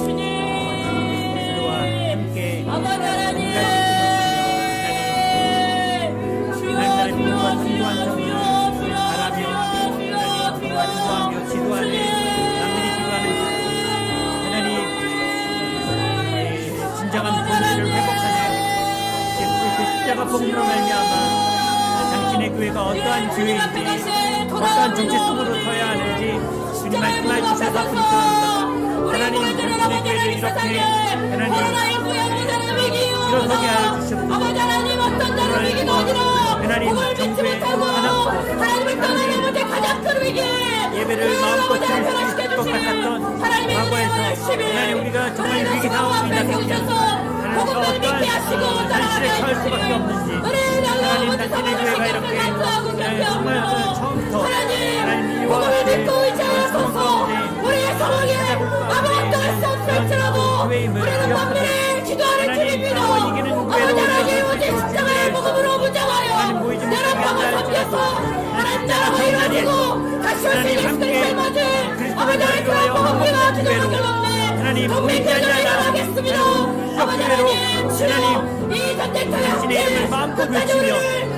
주님 아버지 하나님 십자가 복음으로 말미암아 당신의 교회가 어떠한 교회인지 어떠한 정체성으로 서야 하는지 주님 말씀해 주셔서 감사합니다. 하나님 당신의 교회를 이렇게 하나님 일어서게 하여 주셨고 하나님 정부의 하나님 예배를 마음껏 드릴 수 있을 것 같았던 과거에서 하나님 우리가 정말 위기 상황이 있다면 하나님과 어떠한 단실에 처할 수밖에 없는지 하나님 당신의 교회가 이렇게 정말 처음부터 하나님 이와 같이 상황 가운데 우리의 상황에 아무것도 할 수 없을지라도 교회임을 우리는 기도하는 주님입니다. 아버지 하나님 오직 십자가의 복음으로 무장하여 나라 방을 섬겨서 하나님 나라가 이루어지고 다시 오실 예수 그리스도의 맞은 아버지 하나님 복음과 기도를 결론내 동맹전을 일어나겠습니다. 아버지 하나님 주님 이 전쟁터에 당신의 이름을 마음껏 외치며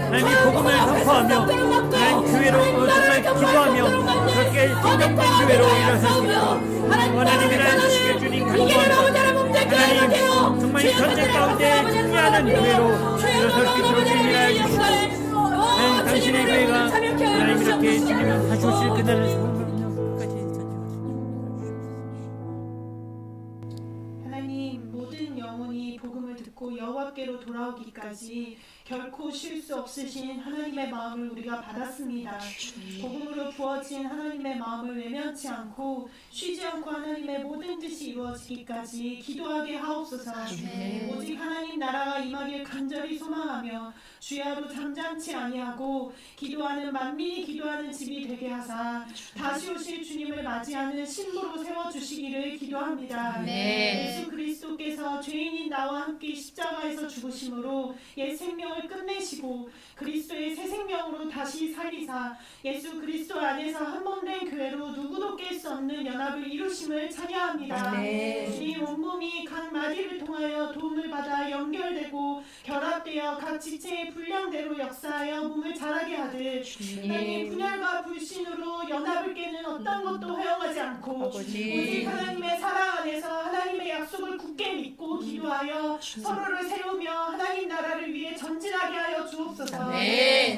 하나님 복음을 선포하며 하나님 교회로 정말 기도하며 그렇게 생명된 교회로 일어설 수 있도록 하나님이 주시길 주님 간구합니다. 하나님 정말 이 전쟁 가운데 승리하는 교회로 일어설 수 있도록 주님이라 주시고 하나님 당신의 교회가 하나님 이렇게 주님 다시 오실 그날을 하나님 모든 영혼이 복음을 듣고 여호와께로 돌아오기까지 결코 쉴 수 없으신 하나님의 마음을 우리가 받았습니다. 복음으로 부어진 하나님의 마음을 외면치 않고 쉬지 않고 하나님의 모든 뜻이 이루어지기까지 기도하게 하옵소서. 오직 하나님 나라가 임하길 간절히 소망하며 주야로 잠잠치 아니하고 기도하는 만민이 기도하는 집이 되게 하사 다시 오실 주님을 맞이하는 신부로 세워주시기를 기도합니다. 예수 그리스도께서 죄인인 나와 함께 십자가에서 죽으심으로 옛 생명을 끝내시고 그리스도의 새 생명으로 다시 살리사 예수 그리스도 안에서 한 몸 된 교회로 누구도 깰 수 없는 연합을 이루심을 찬양합니다. 이 온몸이 각 마디를 통하여 도움을 받아 연결되고 결합되어 각 지체의 분량대로 역사하여 몸을 자라게 하듯 하나님 분열과 불신으로 연합을 깨는 어떤 것도 허용하지 않고 오직 하나님의 사랑 안에서 하나님의 약속을 굳게 믿고 기도하여 서로를 세우며 하나님 나라를 위해 전진하게 하여 주옵소서.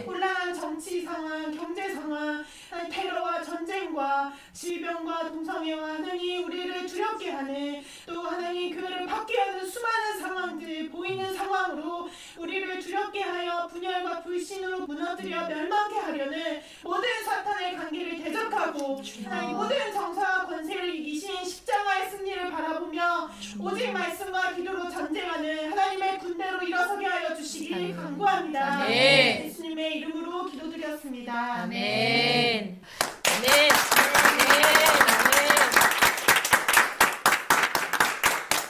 혼란한 정치 상황, 경제 상황, 테러와 전쟁과 질병과 동성애와 하나님 우리를 두렵게 하는 또 하나님 교회를 파괴하는 수많은 상황들 보이는 상황으로 우리를 두렵게 하여 분열과 불신으로 무너뜨려 멸망케 하려는 모든 사탄의 관계를 대적하고 하나님 모든 정사와 권세를 이기신 십자가의 승리를 바라보며 오직 말씀과 기도로 전쟁하는 하나님의 군대로 일어서게 하여 주시길 간구합니다. 예수님의 이름으로 기도드렸습니다. 아멘. 아멘.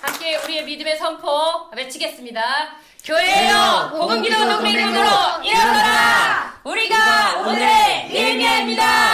함께 우리의 믿음의 선포 외치겠습니다. 교회여 복음기도 동맹으로 일어서라. 우리가 오늘의 니에미아입니다.